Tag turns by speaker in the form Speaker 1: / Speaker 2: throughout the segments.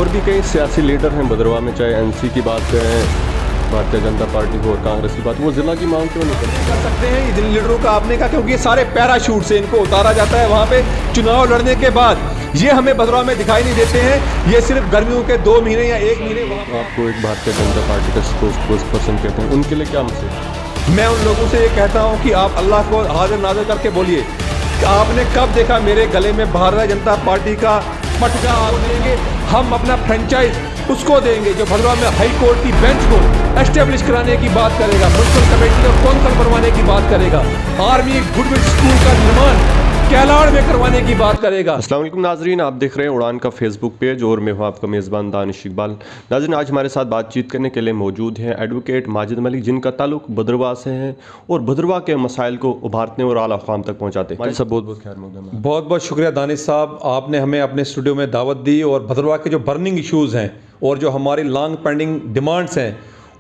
Speaker 1: और भी कई सियासी लीडर हैं भद्रवाह में, चाहे एनसी की बात करें, भारतीय जनता पार्टी हो और कांग्रेस की बात, वो जिला की मांग क्यों नहीं
Speaker 2: कर सकते हैं जिन लीडरों का आपने कहा, क्योंकि ये सारे पैराशूट से इनको उतारा जाता है वहाँ पे चुनाव लड़ने के बाद। ये हमें भद्रवाह में दिखाई नहीं देते हैं, ये सिर्फ गर्मियों के 2 महीने या 1 महीने वहाँ।
Speaker 1: आपको एक भारतीय जनता पार्टी का स्पोक्स पर्सन कहते हैं, उनके लिए क्या मैसेज?
Speaker 2: मैं उन लोगों से ये कहता हूँ कि आप अल्लाह को हाजिर नाज़िर करके बोलिए कि आपने कब देखा मेरे गले में भारतीय जनता पार्टी का पटका आप देंगे। हम अपना फ्रेंचाइज उसको देंगे जो भद्रवाह में हाई कोर्ट की बेंच को एस्टेब्लिश कराने की बात करेगा, म्युनिसिपल कमेटी और कौंसिल बनवाने की बात करेगा, आर्मी गुडविल स्कूल का निर्माण कैलाड़ में करवाने की बात करेगा।
Speaker 1: अस्सलाम वालेकुम नाजरीन, आप देख रहे हैं उड़ान का फेसबुक पेज और मैं हूं आपका मेज़बान दानिश इकबाल। नाजरीन, आज हमारे साथ बातचीत करने के लिए मौजूद हैं एडवोकेट माजिद मलिक, जिनका ताल्लुक भद्रवाह से है और भद्रवाह के मसाइल को उभारते और आला क़ाम तक पहुँचाते हैं। माजिद साहब बहुत बहुत खैर मक़दम।
Speaker 2: बहुत बहुत शुक्रिया दानिश साहब, आपने हमें अपने स्टूडियो में दावत दी और भद्रवाह के जो बर्निंग इशूज़ हैं और जो हमारी लॉन्ग पेंडिंग डिमांड्स हैं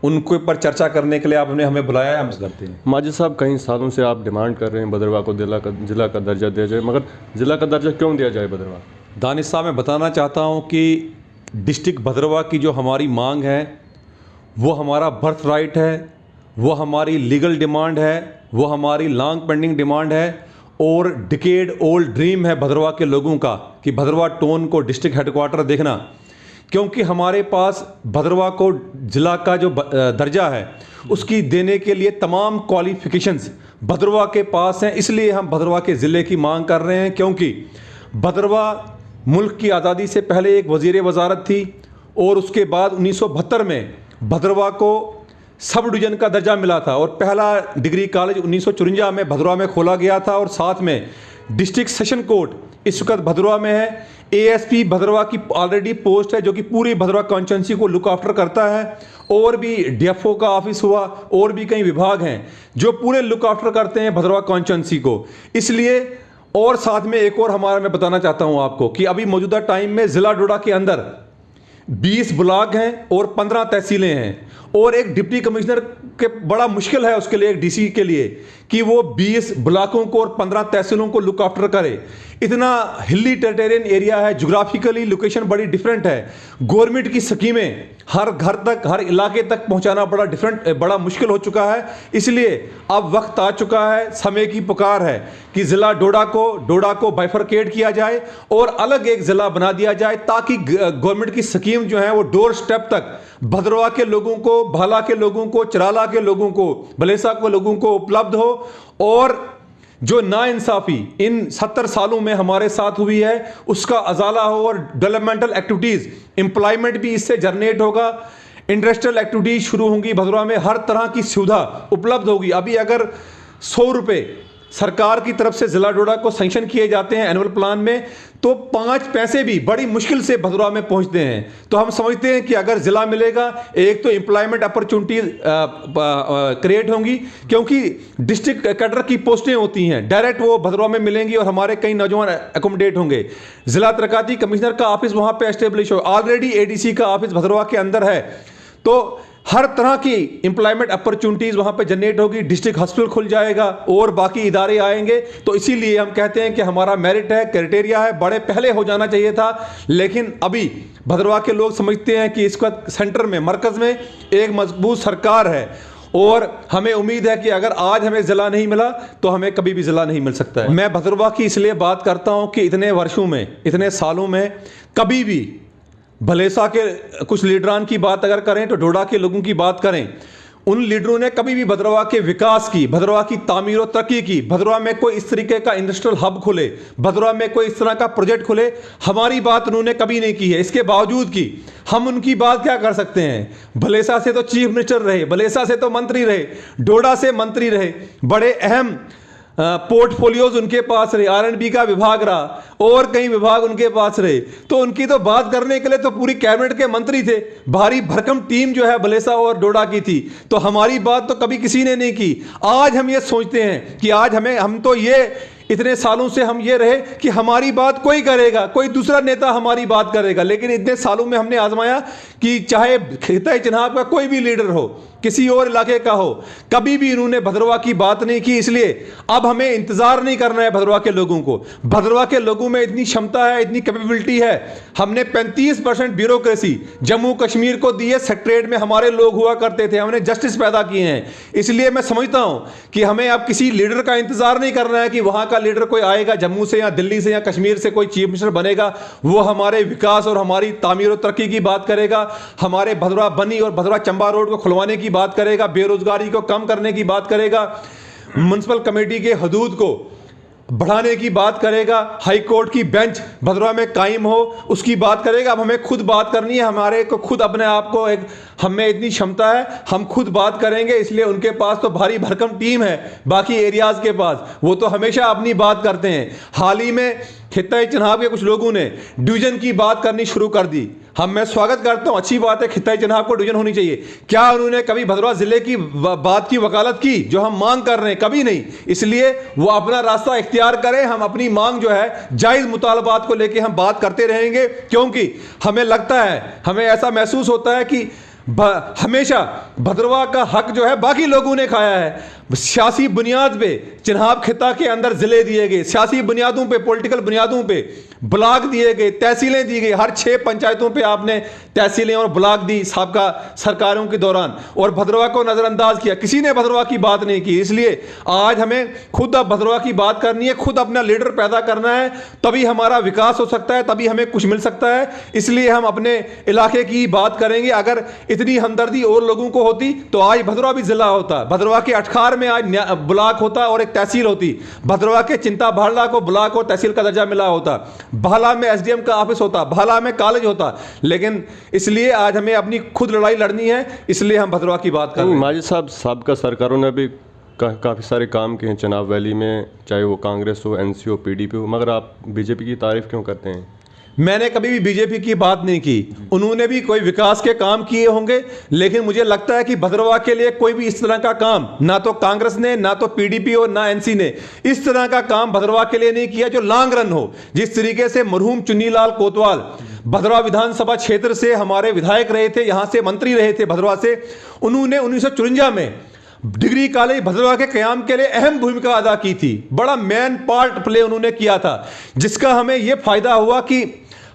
Speaker 2: उनके ऊपर चर्चा करने के लिए आपने हमें बुलाया है। हम करते हैं।
Speaker 1: माजिद साहब, कई सालों से आप डिमांड कर रहे हैं भद्रवाह को जिला का दर्जा दिया जाए, मगर जिला का दर्जा क्यों दिया जाए भद्रवाह?
Speaker 2: दानिश साहब, मैं बताना चाहता हूं कि डिस्ट्रिक्ट भद्रवाह की जो हमारी मांग है वो हमारा बर्थ राइट है, वो हमारी लीगल डिमांड है, वो हमारी लॉन्ग पेंडिंग डिमांड है और डिकेड ओल्ड ड्रीम है भद्रवाह के लोगों का कि भद्रवाह टाउन को डिस्ट्रिक्ट हेडक्वार्टर देखना। क्योंकि हमारे पास भद्रवाह को जिला का जो दर्जा है उसकी देने के लिए तमाम क्वालिफिकेशंस भद्रवाह के पास हैं, इसलिए हम भद्रवाह के ज़िले की मांग कर रहे हैं। क्योंकि भद्रवाह मुल्क की आज़ादी से पहले एक वज़ीर वज़ारत थी और उसके बाद 1972 में भद्रवाह को सब डिवीज़न का दर्जा मिला था और पहला डिग्री कॉलेज 1954 में भद्रवाह में खोला गया था और साथ में डिस्ट्रिक्ट सेशन कोर्ट इस वक्त भद्रवाह में है। एएसपी भद्रवाह की ऑलरेडी पोस्ट है जो कि पूरी भद्रवाह कॉन्स्टिट्यूंसी को लुक आफ्टर करता है और भी डीएफओ का ऑफिस हुआ और भी कई विभाग हैं जो पूरे लुक आफ्टर करते हैं भद्रवाह कॉन्स्टिट्यूंसी को। इसलिए और साथ में एक और हमारा मैं बताना चाहता हूं आपको कि अभी मौजूदा टाइम में ज़िला डोडा के अंदर 20 ब्लॉक हैं और 15 तहसीलें हैं और एक डिप्टी कमिश्नर के बड़ा मुश्किल है उसके लिए, एक डीसी के लिए, कि वो 20 ब्लॉकों को और 15 तहसीलों को लुक आफ्टर करे। इतना हिली टेरिटोरियन एरिया है, ज्योग्राफिकली लोकेशन बड़ी डिफरेंट है। गवर्नमेंट की स्कीमें हर घर तक, हर इलाके तक पहुंचाना बड़ा मुश्किल हो चुका है। इसलिए अब वक्त आ चुका है, समय की पुकार है कि ज़िला डोडा को बाइफरकेट किया जाए और अलग एक ज़िला बना दिया जाए ताकि गवर्नमेंट की स्कीम जो है वो डोर स्टेप तक भद्रवाह के लोगों को, भाला के लोगों को, चराला के लोगों को, भलेसा के लोगों को उपलब्ध हो। और जो नाइंसाफ़ी इन 70 सालों में हमारे साथ हुई है उसका अजाला हो और डेवलपमेंटल एक्टिविटीज़, एम्प्लॉयमेंट भी इससे जनरेट होगा, इंडस्ट्रियल एक्टिविटीज़ शुरू होंगी, भद्रवाह में हर तरह की सुविधा उपलब्ध होगी। अभी अगर 100 रुपये सरकार की तरफ से ज़िला डोडा को सैंक्शन किए जाते हैं एनुअल प्लान में तो 5 पैसे भी बड़ी मुश्किल से भद्रवाह में पहुंचते हैं। तो हम समझते हैं कि अगर ज़िला मिलेगा, एक तो एम्प्लॉयमेंट अपॉर्चुनिटीज क्रिएट होंगी क्योंकि डिस्ट्रिक्ट कैडर की पोस्टें होती हैं, डायरेक्ट वो भद्रवाह में मिलेंगी और हमारे कई नौजवान एकोमोडेट होंगे। ज़िला तरक्याती कमिश्नर का ऑफिस वहाँ पर एस्टेब्लिश हो, ऑलरेडी एडीसी का ऑफिस भद्रवाह के अंदर है, तो हर तरह की एम्प्लॉयमेंट अपॉर्चुनिटीज़ वहाँ पे जनरेट होगी, डिस्ट्रिक्ट हॉस्पिटल खुल जाएगा और बाकी इदारे आएंगे। तो इसीलिए हम कहते हैं कि हमारा मेरिट है, क्राइटेरिया है, बड़े पहले हो जाना चाहिए था, लेकिन अभी भद्रवाह के लोग समझते हैं कि इस वक्त सेंटर में, मरकज़ में एक मजबूत सरकार है और हमें उम्मीद है कि अगर आज हमें ज़िला नहीं मिला तो हमें कभी भी ज़िला नहीं मिल सकता है। मैं भद्रवाह की इसलिए बात करता हूँ कि इतने वर्षों में, इतने सालों में कभी भी भलेसा के कुछ लीडरान की बात अगर करें तो डोडा के लोगों की बात करें, उन लीडरों ने कभी भी भद्रवाह के विकास की, भद्रवाह की तामीर और तरक्की की, भद्रवाह में कोई इस तरीके का इंडस्ट्रियल हब खुले, भद्रवाह में कोई इस तरह का प्रोजेक्ट खुले, हमारी बात उन्होंने कभी नहीं की है। इसके बावजूद कि हम उनकी बात क्या कर सकते हैं, भलेसा से तो चीफ मिनिस्टर रहे, भलेसा से तो मंत्री रहे, डोडा से मंत्री रहे, बड़े अहम पोर्टफोलियोज उनके पास रहे, R&B का विभाग रहा और कई विभाग उनके पास रहे, तो उनकी तो बात करने के लिए तो पूरी कैबिनेट के मंत्री थे, भारी भरकम टीम जो है भलेसा और डोडा की थी, तो हमारी बात तो कभी किसी ने नहीं की। आज हम ये सोचते हैं कि आज हम तो ये इतने सालों से हम ये रहे कि हमारी बात कोई करेगा, कोई दूसरा नेता हमारी बात करेगा, लेकिन इतने सालों में हमने आजमाया कि चाहे खिता चिन्हाब का कोई भी लीडर हो किसी और इलाके का हो, कभी भी इन्होंने भद्रवाह की बात नहीं की। इसलिए अब हमें इंतजार नहीं करना है भद्रवाह के लोगों को। भद्रवाह के लोगों में इतनी क्षमता है, इतनी कैपेबिलिटी है। हमने 35% ब्यूरोक्रेसी जम्मू कश्मीर को दी है। सेक्रेटरीट में हमारे लोग हुआ करते थे, हमने जस्टिस पैदा किए हैं। इसलिए मैं समझता हूं कि हमें अब किसी लीडर का इंतजार नहीं करना है कि वहां का लीडर कोई आएगा जम्मू से या दिल्ली से या कश्मीर से, कोई चीफ मिनिस्टर बनेगा, वो हमारे विकास और हमारी तामीर और तरक्की की बात करेगा, हमारे भद्रवाह बनी और भद्रवाह चंबा रोड को खुलवाने की बात करेगा, बेरोजगारी को कम करने की बात करेगा, म्युनिसिपल कमेटी के हदूद को बढ़ाने की बात करेगा, हाई कोर्ट की बेंच भद्रवाह में कायम हो उसकी बात करेगा। अब हमें खुद बात करनी है, हमारे को खुद अपने आप को एक, हमें इतनी क्षमता है, हम खुद बात करेंगे। इसलिए उनके पास तो भारी भरकम टीम है, बाकी एरियाज के पास वो तो हमेशा अपनी बात करते हैं। हाल ही में खित्ता चिनाब के कुछ लोगों ने डिवीजन की बात करनी शुरू कर दी। मैं स्वागत करता हूं, अच्छी बात है, खित्ता चिनाब को डिवीजन होनी चाहिए। क्या उन्होंने कभी भद्रवाह जिले की बात की वकालत की जो हम मांग कर रहे हैं? कभी नहीं। इसलिए वो अपना रास्ता इख्तियार करें, हम अपनी मांग जो है जायज मुतालबात को लेकर हम बात करते रहेंगे, क्योंकि हमें लगता है, हमें ऐसा महसूस होता है कि हमेशा भद्रवाह का हक जो है बाकी लोगों ने खाया है। सियासी बुनियाद पे चिनाब खिता के अंदर जिले दिए गए, सियासी बुनियादों पे, पॉलिटिकल बुनियादों पे ब्लॉक दिए गए, तहसीलें दी गई। हर 6 पंचायतों पे आपने तहसीलें और ब्लॉक दी साबका सरकारों के दौरान, और भद्रवाह को नजरअंदाज किया, किसी ने भद्रवाह की बात नहीं की। इसलिए आज हमें खुद अब भद्रवाह की बात करनी है, खुद अपना लीडर पैदा करना है, तभी हमारा विकास हो सकता है, तभी हमें कुछ मिल सकता है। इसलिए हम अपने इलाके की बात करेंगे। अगर इतनी हमदर्दी और लोगों को होती तो आज भद्रवाह भी जिला होता, भद्रवाह के अटखार में आज ब्लॉक होता और एक तहसील होती, भद्रवाह के चिंता भाला को ब्लॉक और तहसील का दर्जा मिला होता, भाला में एसडीएम का ऑफिस होता, भाला में कॉलेज होता। लेकिन इसलिए आज हमें अपनी खुद लड़ाई लड़नी है, इसलिए हम भद्रवाह की बात कर रहे हैं।
Speaker 1: माजिद साहब, साबका सरकारों ने भी काफ़ी सारे काम किए हैं चिनाब वैली में, चाहे वो कांग्रेस हो, एनसी हो, पीडीपी हो, मगर आप बीजेपी की तारीफ क्यों करते हैं?
Speaker 2: मैंने कभी भी बीजेपी की बात नहीं की, उन्होंने भी कोई विकास के काम किए होंगे, लेकिन मुझे लगता है कि भद्रवाह के लिए कोई भी इस तरह का काम ना तो कांग्रेस ने, ना तो पीडीपी और ना एनसी ने इस तरह का काम भद्रवाह के लिए नहीं किया जो लॉन्ग रन हो। जिस तरीके से मरहूम चुन्नीलाल कोतवाल भद्रवाह विधानसभा क्षेत्र से हमारे विधायक रहे थे, यहां से मंत्री रहे थे भद्रवाह से, उन्होंने 1954 में डिग्री कॉलेज भद्रवाह के कयाम के लिए अहम भूमिका अदा की थी। बड़ा मेन पार्ट प्ले उन्होंने किया था, जिसका हमें यह फायदा हुआ कि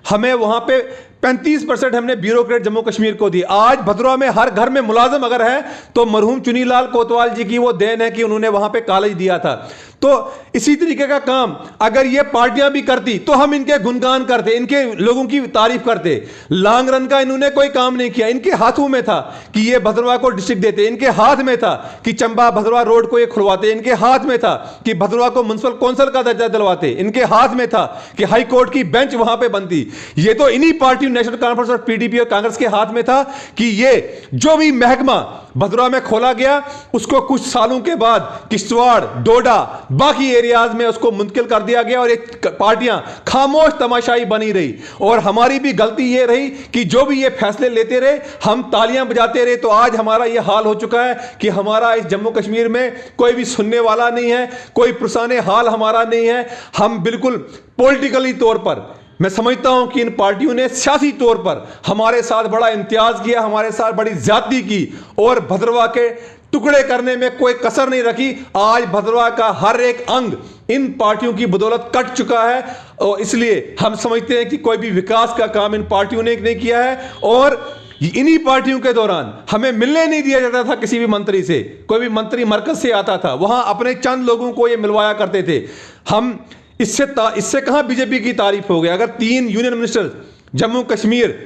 Speaker 2: हमें वहां पे 35% हमने ब्यूरोक्रेट जम्मू कश्मीर को दी। आज भद्रवाह में हर घर में मुलाजिम अगर है तो मरहूम चुन्नीलाल कोतवाल जी की वो देन है कि उन्होंने वहां पे कॉलेज दिया था। तो इसी तरीके का काम अगर ये पार्टियां भी करती तो हम इनके गुणगान करते, इनके लोगों की तारीफ करते। लॉन्ग रन का इन्होंने कोई काम नहीं किया। इनके हाथों में था कि ये भद्रवाह को डिस्ट्रिक्ट देते, इनके हाथ में था कि चंबा भद्रवाह रोड को ये खुलवाते, इनके हाथ में था कि भद्रवाह को म्युनिसिपल कौंसिल का दर्जा दिलवाते, इनके हाथ में था कि हाई कोर्ट की बेंच वहां पर बनती। ये तो इन्हीं पार्टियों, नेशनल कॉन्फ्रेंस और पीडीपी और कांग्रेस के हाथ में था कि ये जो भी महकमा भद्रवाह में खोला गया उसको कुछ सालों के बाद किश्तवाड़, डोडा, बाकी एरियाज में उसको मुंतकिल कर दिया गया और एक पार्टियां खामोश तमाशाई बनी रही। और हमारी भी गलती ये रही कि जो भी ये फैसले लेते रहे हम तालियां बजाते रहे। तो आज हमारा ये हाल हो चुका है कि हमारा इस जम्मू कश्मीर में कोई भी सुनने वाला नहीं है, कोई पुरसाने हाल हमारा नहीं है। हम बिल्कुल पॉलिटिकली तौर पर, मैं समझता हूं कि इन पार्टियों ने सियासी तौर पर हमारे साथ बड़ा इम्तियाज किया, हमारे साथ बड़ी ज्यादती की और भद्रवाह के टुकड़े करने में कोई कसर नहीं रखी। आज भद्रवाह का हर एक अंग इन पार्टियों की बदौलत कट चुका है और इसलिए हम समझते हैं कि कोई भी विकास का काम इन पार्टियों ने नहीं किया है। और इन्हीं पार्टियों के दौरान हमें मिलने नहीं दिया जाता था किसी भी मंत्री से। कोई भी मंत्री मरकज से आता था, वहां अपने चंद लोगों को ये मिलवाया करते थे। हम इससे कहां बीजेपी की तारीफ हो गई? अगर 3 यूनियन मिनिस्टर जम्मू कश्मीर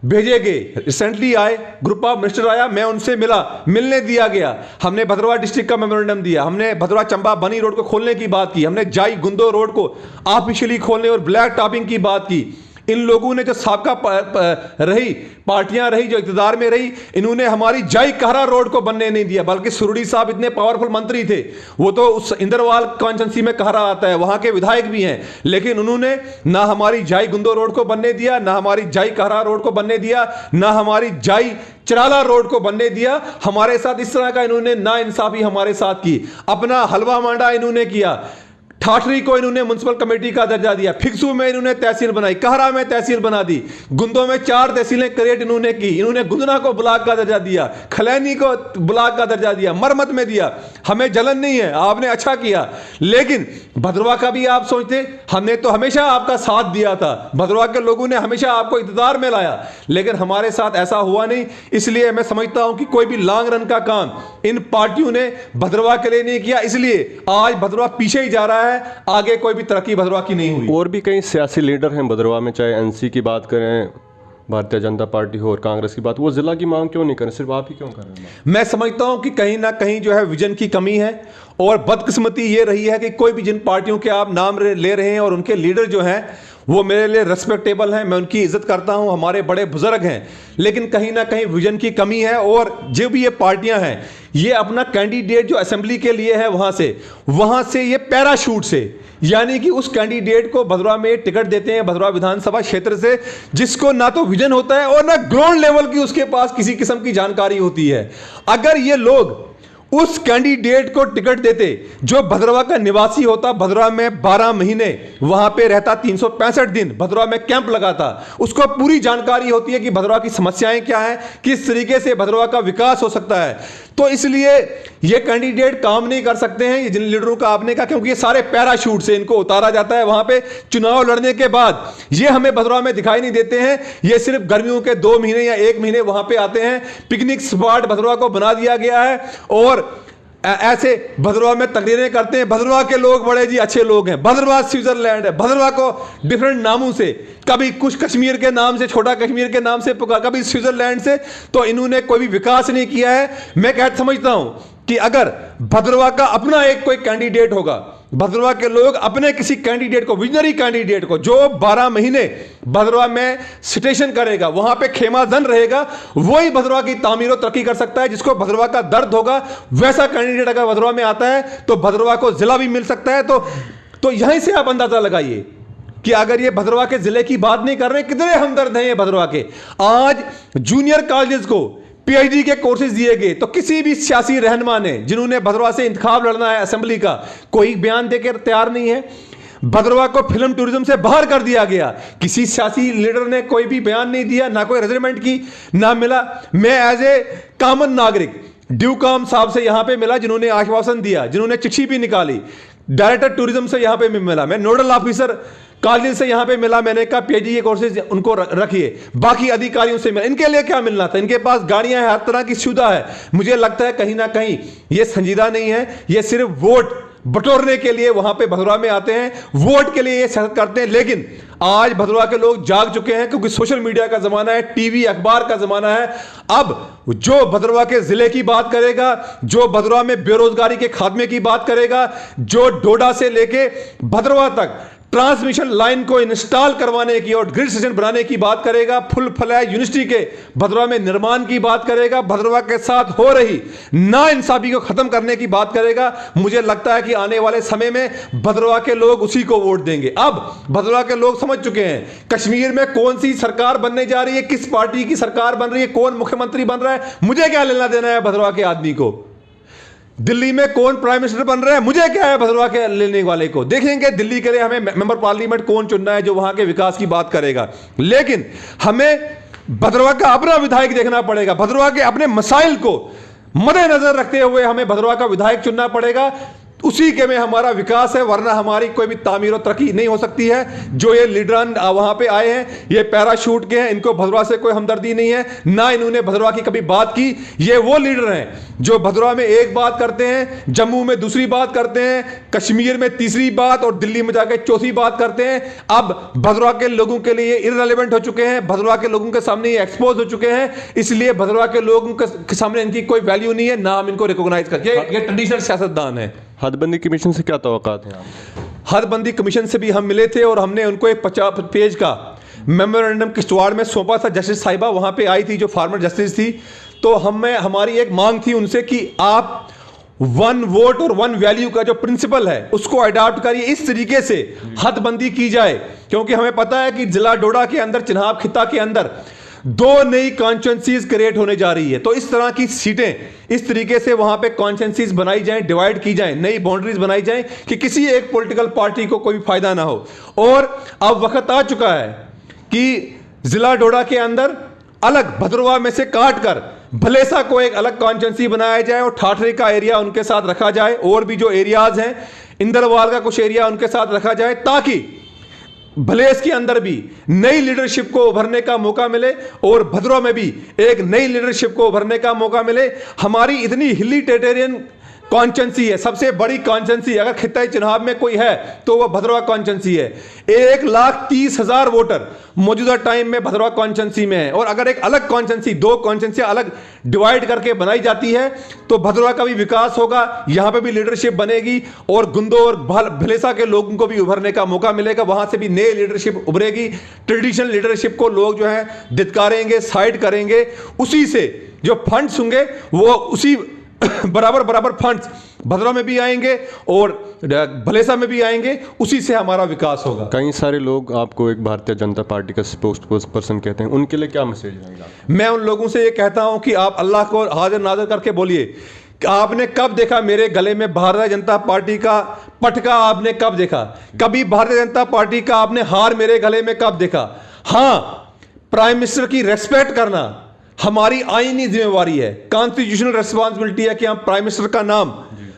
Speaker 2: भेजे गए, रिसेंटली आए, ग्रुप ऑफ मिनिस्टर आया, मैं उनसे मिला, मिलने दिया गया। हमने भद्रवाह डिस्ट्रिक्ट का मेमोरेंडम दिया, हमने भद्रवाह चंबा बनी रोड को खोलने की बात की, हमने जाई गुंदो रोड को ऑफिशियली खोलने और ब्लैक टॉपिंग की बात की। इन लोगों ने जो साबका रही पार्टियां रही, जो इक़्तिदार में रही, इन्होंने हमारी जाई कहरा रोड को बनने नहीं दिया। बल्कि सुरडी साहब इतने पावरफुल मंत्री थे, वो तो उस इंदरवाल कॉन्स्टिट्यूंसी में कहरा आता है, वहां के विधायक भी हैं, लेकिन उन्होंने ना हमारी जाई गुंदो रोड को बनने दिया, ना हमारी जाई कहरा रोड को बनने दिया, ना हमारी जाई चराला रोड को बनने दिया। हमारे साथ इस तरह का इन्होंने ना इंसाफी हमारे साथ की। अपना हलवा मांडा इन्होंने किया। ठाठरी को इन्होंने म्युनिसिपल कमेटी का दर्जा दिया, फिक्सू में इन्होंने तहसील बनाई, कहरा में तहसील बना दी, गुंदों में 4 तहसीलें क्रिएट इन्होंने की, इन्होंने गुंदना को ब्लॉक का दर्जा दिया, खलैनी को ब्लॉक का दर्जा दिया, मरमत में दिया। हमें जलन नहीं है, आपने अच्छा किया, लेकिन भद्रवाह का भी आप सोचते, हमने तो हमेशा आपका साथ दिया था, भद्रवाह के लोगों ने हमेशा आपको इक़्तिदार में लाया, लेकिन हमारे साथ ऐसा हुआ नहीं। इसलिए मैं समझता हूं कि कोई भी लॉन्ग रन का काम इन पार्टियों ने भद्रवाह के लिए नहीं किया, इसलिए आज भद्रवाह पीछे ही जा रहा है, आगे कोई भी तरक्की भद्रवाह की नहीं हुई।
Speaker 1: और भी कई सियासी लीडर हैं भद्रवाह में, चाहे एनसी की बात करें, भारतीय जनता पार्टी हो और कांग्रेस की बात, वो जिला की मांग क्यों नहीं करें, सिर्फ आप ही क्यों कर रहे हैं?
Speaker 2: मैं समझता हूं कि कहीं ना कहीं जो है विजन की कमी है, और बदकिस्मती ये रही है कि कोई भी जिन पार्टियों के आप नाम ले रहे हैं और उनके लीडर जो हैं वो मेरे लिए रेस्पेक्टेबल हैं, मैं उनकी इज्जत करता हूं, हमारे बड़े बुजुर्ग हैं, लेकिन कहीं ना कहीं विजन की कमी है। और जो भी ये पार्टियां हैं, ये अपना कैंडिडेट जो असेंबली के लिए है वहां से ये पैराशूट से, यानी कि उस कैंडिडेट को भद्रवाह में टिकट देते हैं भद्रवाह विधानसभा क्षेत्र से, जिसको ना तो विजन होता है और ना ग्राउंड लेवल की उसके पास किसी किस्म की जानकारी होती है। अगर ये लोग उस कैंडिडेट को टिकट देते जो भद्रवाह का निवासी होता, भद्रवाह में 12 महीने वहां पे रहता, 365 दिन भद्रवाह में कैंप लगाता, उसको पूरी जानकारी होती है कि भद्रवाह की समस्याएं क्या हैं, किस तरीके से भद्रवाह का विकास हो सकता है, तो इसलिए ये कैंडिडेट काम नहीं कर सकते हैं। ये जिन लीडरों का आपने कहा, क्योंकि ये सारे पैराशूट से इनको उतारा जाता है, वहां पे चुनाव लड़ने के बाद ये हमें भद्रवाह में दिखाई नहीं देते हैं, ये सिर्फ गर्मियों के 2 महीने या 1 महीने वहां पे आते हैं। पिकनिक स्पॉट भद्रवाह को बना दिया गया है और ऐसे भद्रवाह में तकरीरें करते हैं, भद्रवाह के लोग बड़े जी अच्छे लोग हैं, भद्रवाह स्विट्जरलैंड है, भद्रवाह को डिफरेंट नामों से, कभी कुछ कश्मीर के नाम से, छोटा कश्मीर के नाम से पुकार, कभी स्विट्जरलैंड से, तो इन्होंने कोई भी विकास नहीं किया है। मैं समझता हूं कि अगर भद्रवाह का अपना एक कोई कैंडिडेट होगा, भद्रवाह के लोग अपने किसी कैंडिडेट को, विजनरी कैंडिडेट को, जो 12 महीने भद्रवाह में स्टेशन करेगा, वहां पे खेमाजन रहेगा, वही भद्रवाह की तामीर और तरक्की कर सकता है। जिसको भद्रवाह का दर्द होगा, वैसा कैंडिडेट अगर भद्रवाह में आता है तो भद्रवाह को जिला भी मिल सकता है। तो यहीं से आप अंदाजा लगाइए कि अगर ये भद्रवाह के जिले की बात नहीं कर रहे, कितने हमदर्द हैं ये भद्रवाह के। आज जूनियर कॉलेजेस को पीएचडी के कोर्सेज दिए गए, तो किसी भी सियासी रहनुमा ने, जिन्होंने भद्रवाह से इंतखाब लड़ना है असेंबली का, कोई बयान देकर तैयार नहीं है। भद्रवाह को फिल्म टूरिज्म से बाहर कर दिया गया, किसी सियासी लीडर ने कोई भी बयान नहीं दिया, ना कोई रेजरमेंट की ना मिला। मैं एज ए कॉमन नागरिक ड्यूकॉम साहब से यहां पे मिला, जिन्होंने आश्वासन दिया, जिन्होंने चिट्ठी भी निकाली, डायरेक्टर टूरिज्म से यहां पे मिला, मैं नोडल ऑफिसर कॉलेज से यहां पे मिला, मैंने कहा पीएचडी के कोर्सेज उनको रखिए, बाकी अधिकारियों से मिला। इनके लिए क्या मिलना था, इनके पास गाड़ियां हैं, हर तरह की सुविधा है। मुझे लगता है कहीं ना कहीं ये संजीदा नहीं है, ये सिर्फ वोट बटोरने के लिए वहां पे भद्रवाह में आते हैं, वोट के लिए ये सियासत करते हैं। लेकिन आज भद्रवाह के लोग जाग चुके हैं, क्योंकि सोशल मीडिया का जमाना है, टीवी अखबार का जमाना है। अब जो भद्रवाह के जिले की बात करेगा, जो भद्रवाह में बेरोजगारी के खात्मे की बात करेगा, जो डोडा से लेके भद्रवाह तक ट्रांसमिशन लाइन को इंस्टॉल करवाने की और ग्रिड स्टेशन बनाने की बात करेगा, फुल फ्लैग यूनिवर्सिटी के भद्रवाह में निर्माण की बात करेगा, भद्रवाह के साथ हो रही नाइंसाफी को खत्म करने की बात करेगा, मुझे लगता है कि आने वाले समय में भद्रवाह के लोग उसी को वोट देंगे। अब भद्रवाह के लोग समझ चुके हैं कश्मीर में कौन सी सरकार बनने जा रही है, किस पार्टी की सरकार बन रही है, कौन मुख्यमंत्री बन रहा है, मुझे क्या लेना देना है भद्रवाह के आदमी को। दिल्ली में कौन प्राइम मिनिस्टर बन रहा है, मुझे क्या है भद्रवाह के लेने वाले को। देखेंगे दिल्ली के लिए हमें मेंबर पार्लियामेंट कौन चुनना है जो वहां के विकास की बात करेगा, लेकिन हमें भद्रवाह का अपना विधायक देखना पड़ेगा, भद्रवाह के अपने मसाइल को मद्देनजर रखते हुए हमें भद्रवाह का विधायक चुनना पड़ेगा। उसी के में हमारा विकास है, वरना हमारी कोई भी तामीर और तरक्की नहीं हो सकती है। जो ये लीडरान वहां पे आए हैं, ये पैराशूट के हैं, इनको भद्रवाह से कोई हमदर्दी नहीं है, ना इन्होंने भद्रवाह की कभी बात की। ये वो लीडर हैं जो भद्रवाह में एक बात करते हैं, जम्मू में दूसरी बात करते हैं, कश्मीर में तीसरी बात और दिल्ली में जाकर चौथी बात करते हैं। अब भद्रवाह के लोगों के लिए इररिलेवेंट हो चुके हैं, भद्रवाह के लोगों के सामने ये एक्सपोज हो चुके हैं, इसलिए भद्रवाह के लोगों के सामने इनकी कोई वैल्यू नहीं है, ना हम इनको रिकॉग्नाइज करते। ये ट्रेडिशनल सियासतदान है।
Speaker 1: हदबंदी कमीशन से क्या तवक्कात हैं आप?
Speaker 2: हदबंदी कमीशन से भी हम मिले थे और हमने उनको एक 50 पेज का मेमोरेंडम किश्तवाड़ में सौंपा था। जस्टिस साहिबा वहां पे आई थी, जो फॉर्मर जस्टिस थी, तो हमारी एक मांग थी उनसे कि आप 1 वोट और 1 वैल्यू का जो प्रिंसिपल है उसको अडॉप्ट करिए, इस तरीके से हदबंदी की जाए। क्योंकि हमें पता है कि जिला डोडा के अंदर, चिन्हाब खिता के अंदर 2 नई कॉन्स्टिट्यूंसीज क्रिएट होने जा रही है। तो इस तरह की सीटें इस तरीके से वहां पे कॉन्स्टिट्यूंसीज बनाई जाएं, डिवाइड की जाएं, नई बाउंड्रीज बनाई जाएं कि किसी एक पॉलिटिकल पार्टी को कोई फायदा ना हो। और अब वक्त आ चुका है कि जिला डोडा के अंदर अलग भद्रवाह में से काट कर भलेसा को एक अलग कॉन्स्टिट्यूंसी बनाया जाए और ठाठरी का एरिया उनके साथ रखा जाए, और भी जो एरियाज हैं इंदरवाल का कुछ एरिया उनके साथ रखा जाए, ताकि भलेस के अंदर भी नई लीडरशिप को उभरने का मौका मिले और भद्रवाह में भी एक नई लीडरशिप को उभरने का मौका मिले। हमारी इतनी हिली टेरिटोरियन कॉन्स्टिट्यूंसी है, सबसे बड़ी कॉन्स्टिट्यूंसी अगर खिताई चुनाव में कोई है तो वह भद्रवाह कॉन्स्टिट्यूंसी है। 1,30,000 वोटर मौजूदा टाइम में भद्रवाह कॉन्स्टिट्यूंसी में है, और अगर एक अलग कॉन्स्टिट्यूंसी, 2 कॉन्स्टिट्यूंसी अलग डिवाइड करके बनाई जाती है तो भद्रवाह का भी विकास होगा, यहां पे भी लीडरशिप बनेगी और गुंदो और भलेसा के लोगों को भी उभरने का मौका मिलेगा, वहां से भी नई लीडरशिप उभरेगी। ट्रेडिशनल लीडरशिप को लोग जो है धिक्कारेंगे, साइड करेंगे, उसी से जो फंड्स होंगे वो उसी बराबर फंड्स भद्रवाह में भी आएंगे और भलेसा में भी आएंगे, उसी से हमारा विकास होगा।
Speaker 1: कई सारे लोग आपको एक भारतीय जनता पार्टी का स्पोक्स पर्सन कहते हैं, उनके लिए क्या मैसेज रहेगा?
Speaker 2: मैं उन लोगों से ये कहता हूं कि आप अल्लाह को हाजिर नाज़िर करके बोलिए कि आपने कब देखा मेरे गले में भारतीय जनता पार्टी का पटका? आपने कब देखा? कभी भारतीय जनता पार्टी का आपने हार मेरे गले में कब देखा? हां, प्राइम मिनिस्टर की रेस्पेक्ट करना हमारी आईनी जिम्मेवारी है, कॉन्स्टिट्यूशनल रिस्पांसिबिलिटी है कि हम प्राइम मिनिस्टर का नाम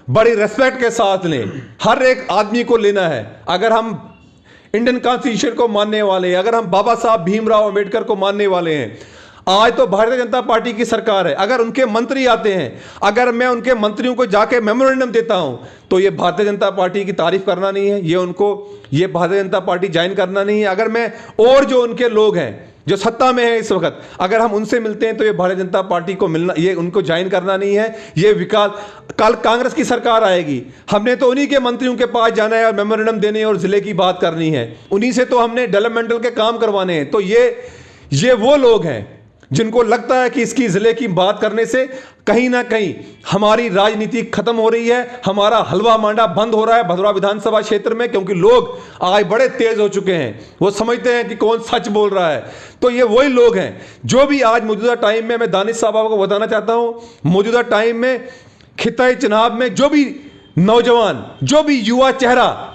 Speaker 2: बड़ी रेस्पेक्ट के साथ लें। हर एक आदमी को लेना है। अगर हम इंडियन कॉन्स्टिट्यूशन को मानने वाले हैं, अगर हम बाबा साहब भीमराव अंबेडकर को मानने वाले हैं, आज तो भारतीय जनता पार्टी की सरकार है, अगर उनके मंत्री आते हैं, अगर मैं उनके मंत्रियों को जाके मेमोरेंडम देता हूं तो ये भारतीय जनता पार्टी की तारीफ करना नहीं है, ये भारतीय जनता पार्टी ज्वाइन करना नहीं है। अगर मैं और जो उनके लोग हैं जो सत्ता में है इस वक्त, अगर हम उनसे मिलते हैं तो ये भारतीय जनता पार्टी को मिलना, ये उनको ज्वाइन करना नहीं है। ये विकास, कल कांग्रेस की सरकार आएगी, हमने तो उन्हीं के मंत्रियों के पास जाना है और मेमोरेंडम देने और जिले की बात करनी है, उन्हीं से तो हमने डेवलपमेंटल के काम करवाने हैं। तो ये वो लोग हैं जिनको लगता है कि इसकी जिले की बात करने से कहीं ना कहीं हमारी राजनीति खत्म हो रही है, हमारा हलवा मांडा बंद हो रहा है भद्रवाह विधानसभा क्षेत्र में, क्योंकि लोग आज बड़े तेज हो चुके हैं, वो समझते हैं कि कौन सच बोल रहा है। तो ये वही लोग हैं जो भी आज मौजूदा टाइम में, मैं दानिश साहब को बताना चाहता हूं, मौजूदा टाइम में खिताई चुनाव में जो भी नौजवान, जो भी युवा चेहरा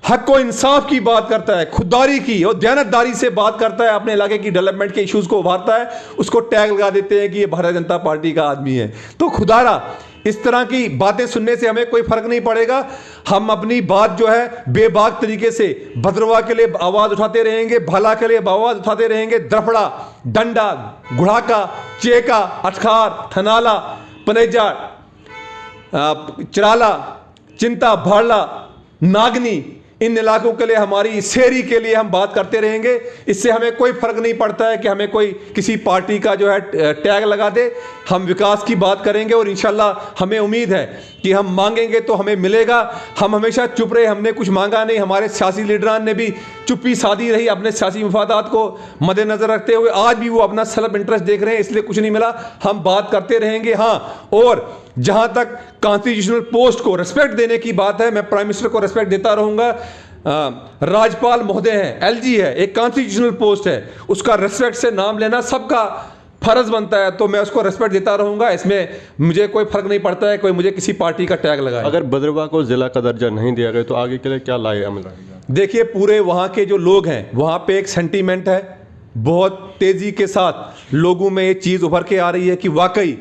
Speaker 2: हक को इंसाफ की बात करता है, खुददारी की और दयानतदारी से बात करता है, अपने इलाके की डेवलपमेंट के इश्यूज को उभारता है, उसको टैग लगा देते हैं कि ये भारतीय जनता पार्टी का आदमी है। तो खुदारा इस तरह की बातें सुनने से हमें कोई फर्क नहीं पड़ेगा। हम अपनी बात जो है बेबाक तरीके से भद्रवाह के लिए आवाज उठाते रहेंगे, भला के लिए आवाज उठाते रहेंगे। द्रफड़ा, डंडा, गुड़ाका, चेका, अटखार, थनाला, पनेजा, चिराला, चिंता, भाड़ला, नागनी, इन इलाकों के लिए, हमारी शेरी के लिए हम बात करते रहेंगे। इससे हमें कोई फर्क नहीं पड़ता है कि हमें कोई किसी पार्टी का जो है टैग लगा दे। हम विकास की बात करेंगे और इंशाल्लाह हमें उम्मीद है कि हम मांगेंगे तो हमें मिलेगा। हम हमेशा चुप रहे, हमने कुछ मांगा नहीं। हमारे सियासी लीडरान ने भी चुप्पी साधी रही, अपने सियासी मफादात को मद्देनजर रखते हुए। आज भी वो अपना सेल्फ इंटरेस्ट देख रहे हैं, इसलिए कुछ नहीं मिला। हम बात करते रहेंगे। हाँ, और जहां तक कॉन्स्टिट्यूशनल पोस्ट को रिस्पेक्ट देने की बात है, मैं प्राइम मिनिस्टर को रिस्पेक्ट देता रहूंगा। राज्यपाल महोदय हैं, एलजी है, एक कॉन्स्टिट्यूशनल पोस्ट है, उसका रिस्पेक्ट से नाम लेना सबका फर्ज बनता है, तो मैं उसको रिस्पेक्ट देता रहूंगा। इसमें मुझे कोई फर्क नहीं पड़ता है कोई मुझे किसी पार्टी का टैग लगाए।
Speaker 1: अगर भद्रवाह को जिला का दर्जा नहीं दिया गया तो आगे के लिए क्या लाए अमल रहेगा?
Speaker 2: देखिए, पूरे वहां के जो लोग हैं, वहां पे एक सेंटीमेंट है, बहुत तेजी के साथ लोगों में ये चीज उभर के आ रही है कि वाकई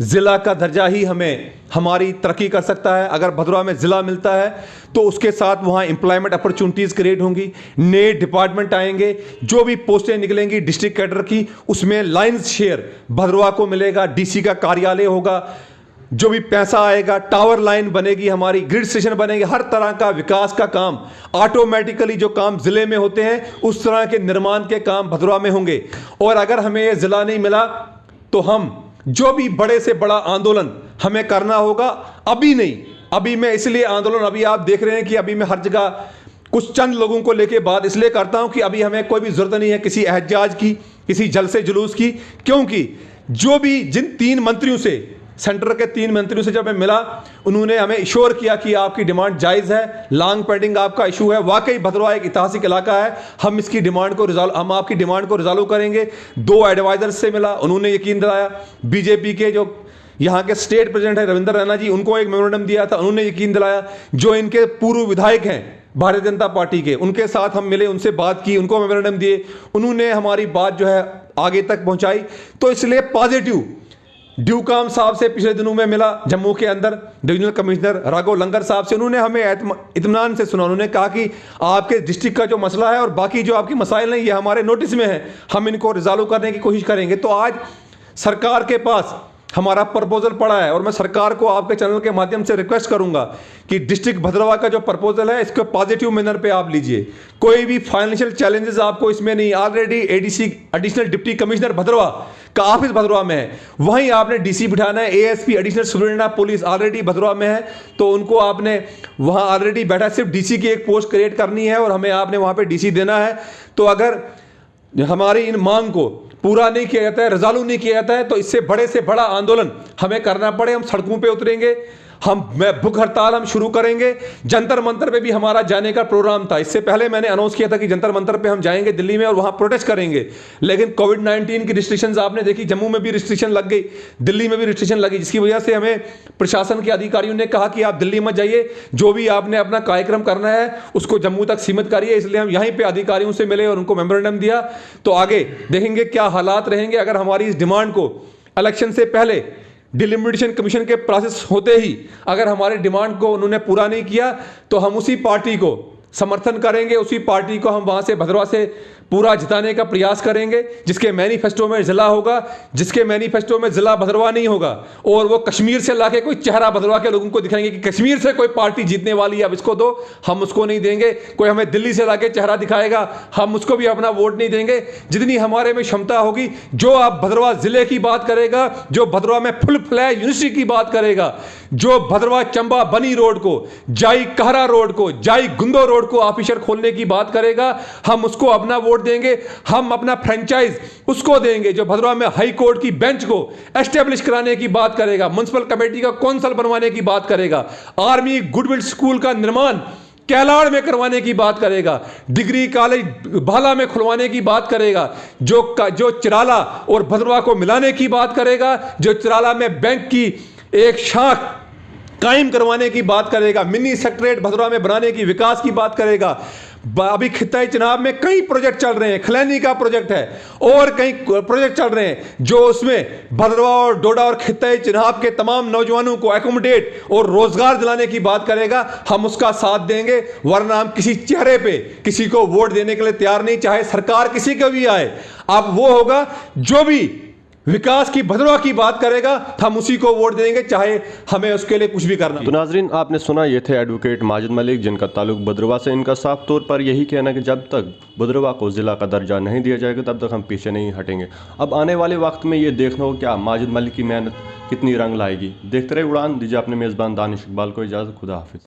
Speaker 2: जिला का दर्जा ही हमें हमारी तरक्की कर सकता है। अगर भद्रवाह में जिला मिलता है तो उसके साथ वहाँ एम्प्लॉयमेंट अपॉर्चुनिटीज़ क्रिएट होंगी, नए डिपार्टमेंट आएंगे, जो भी पोस्टें निकलेंगी डिस्ट्रिक्ट कैडर की, उसमें लाइन्स शेयर भद्रवाह को मिलेगा, डीसी का कार्यालय होगा, जो भी पैसा आएगा, टावर लाइन बनेगी, हमारी ग्रिड स्टेशन बनेंगे, हर तरह का विकास का काम ऑटोमेटिकली जो काम जिले में होते हैं उस तरह के निर्माण के काम भद्रवाह में होंगे। और अगर हमें ये जिला नहीं मिला तो हम जो भी बड़े से बड़ा आंदोलन हमें करना होगा, अभी नहीं, अभी मैं इसलिए आंदोलन, अभी आप देख रहे हैं कि अभी मैं हर जगह कुछ चंद लोगों को लेके बात इसलिए करता हूं कि अभी हमें कोई भी जरूरत नहीं है किसी एहतजाज की, किसी जलसे जुलूस की, क्योंकि जो भी जिन 3 मंत्रियों से सेंटर के 3 मंत्रियों से जब मैं मिला, उन्होंने हमें इश्योर किया कि आपकी डिमांड जायज़ है, लॉन्ग पेंडिंग आपका इशू है। वाकई भद्रवाह एक ऐतिहासिक इलाका है, हम आपकी डिमांड को रिजॉल्व करेंगे। 2 एडवाइजर्स से मिला, उन्होंने यकीन दिलाया। बीजेपी के जो यहाँ के स्टेट प्रेसिडेंट है रविंद्र रैना जी, उनको एक मेमोरेंडम दिया था, उन्होंने यकीन दिलाया। जो इनके पूर्व विधायक हैं भारतीय जनता पार्टी के, उनके साथ हम मिले, उनसे बात की, उनको मेमोरेंडम दिए, उन्होंने हमारी बात जो है आगे तक पहुंचाई। तो इसलिए पॉजिटिव ड्यूकाम साहब से पिछले दिनों में मिला, जम्मू के अंदर डिविजनल कमिश्नर राघव लंगर साहब से, उन्होंने हमें इत्मीनान से सुना। उन्होंने कहा कि आपके डिस्ट्रिक्ट का जो मसला है और बाकी जो आपकी मसाइल हैं ये हमारे नोटिस में है, हम इनको रिजॉल्व करने की कोशिश करेंगे। तो आज सरकार के पास हमारा प्रपोजल पड़ा है और मैं सरकार को आपके चैनल के माध्यम से रिक्वेस्ट करूंगा कि डिस्ट्रिक्ट भद्रवाह का जो प्रपोजल है इसको पॉजिटिव मैनर पे आप लीजिए। कोई भी फाइनेंशियल चैलेंजेस आपको इसमें नहीं। Already ADC additional deputy commissioner Bhadrawah का ऑफिस भद्रवाह में है, वहीं आपने डीसी बिठाना है। ASP additional superintendent of police already Bhadrawah में है, तो उनको आपने वहां ऑलरेडी बैठा, सिर्फ डीसी की एक पोस्ट क्रिएट करनी है और हमें आपने वहां पे डीसी देना है। तो अगर हमारी इन मांग को पूरा नहीं किया जाता है, रिजॉल्व नहीं किया जाता है, तो इससे बड़े से बड़ा आंदोलन हमें करना पड़े, हम सड़कों पे उतरेंगे, भूख हड़ताल हम शुरू करेंगे। जंतर मंतर पे भी हमारा जाने का प्रोग्राम था। इससे पहले मैंने अनाउंस किया था कि जंतर मंतर पे हम जाएंगे दिल्ली में और वहां प्रोटेस्ट करेंगे, लेकिन कोविड-19 की रिस्ट्रिक्शंस आपने देखी, जम्मू में भी रिस्ट्रिक्शन लग गई, दिल्ली में भी रिस्ट्रिक्शन लगी, जिसकी वजह से हमें प्रशासन के अधिकारियों ने कहा कि आप दिल्ली मत जाइए, जो भी आपने अपना कार्यक्रम करना है उसको जम्मू तक सीमित करिए। इसलिए हम यहीं पर अधिकारियों से मिले और उनको मेमोरेंडम दिया। तो आगे देखेंगे क्या हालात रहेंगे। अगर हमारी इस डिमांड को इलेक्शन से पहले डिलिमिटेशन कमीशन के प्रोसेस होते ही अगर हमारे डिमांड को उन्होंने पूरा नहीं किया तो हम उसी पार्टी को समर्थन करेंगे, उसी पार्टी को हम वहां से भद्रवाह से पूरा जिताने का प्रयास करेंगे, जिसके मैनिफेस्टो में जिला होगा, जिसके मैनिफेस्टो में जिला भद्रवाह नहीं होगा, और वो कश्मीर से लाके कोई चेहरा भद्रवाह के लोगों को दिखाएंगे कि कश्मीर से कोई पार्टी जीतने वाली है, अब इसको दो, हम उसको नहीं देंगे। कोई हमें दिल्ली से लाके चेहरा दिखाएगा, हम उसको भी अपना वोट नहीं देंगे। जितनी हमारे में क्षमता होगी, जो आप भद्रवाह जिले की बात करेगा, जो भद्रवाह में फुल फ्लैग यूनिवर्सिटी की बात करेगा, जो भद्रवाह चंबा बनी रोड को, जाई कहरा रोड को, जाई गुंदो रोड को ऑफिसर खोलने की बात करेगा, हम उसको अपना वोट देंगे। हम अपना फ्रेंचाइज उसको देंगे जो भद्रवाह में हाई कोर्ट की बेंच को एस्टेब्लिश कराने की बात करेगा, म्युनिसिपल कमेटी का कौंसल बनवाने की बात करेगा, आर्मी गुडविल स्कूल का निर्माण कैलाड़ में करवाने की बात करेगा, डिग्री कॉलेज भाला में खुलवाने की बात करेगा, जो चिराला और भद्रवाह को मिलाने की बात करेगा, जो चिराला में बैंक की एक शाख कायम करवाने की बात करेगा, मिनी सेक्रेटरीट भद्रवाह में बनाने की विकास की बात करेगा। अभी खिताई चनाब में कई प्रोजेक्ट चल रहे हैं, खलैनी का प्रोजेक्ट है और कई प्रोजेक्ट चल रहे हैं, जो उसमें भद्रवाह और डोडा और खिताई चनाब के तमाम नौजवानों को एकोमोडेट और रोजगार दिलाने की बात करेगा। हम उसका साथ देंगे, वरना हम किसी चेहरे पे किसी को वोट देने के लिए तैयार नहीं, चाहे सरकार किसी का भी आए। अब वो होगा जो भी विकास की भद्रवाह की बात करेगा, हम उसी को वोट देंगे, चाहे हमें उसके लिए कुछ भी करना।
Speaker 1: तो नाजरीन, आपने सुना, ये थे एडवोकेट माजिद मलिक, जिनका ताल्लुक भद्रवाह से। इनका साफ तौर पर यही कहना कि जब तक भद्रवाह को ज़िला का दर्जा नहीं दिया जाएगा तब तक हम पीछे नहीं हटेंगे। अब आने वाले वक्त में ये देखना हो क्या माजिद मलिक की मेहनत कितनी रंग लाएगी। देखते रहे उड़ान। दीजिए अपने मेज़बान दानिश इकबाल को इजाज़त। खुदा हाफिज़।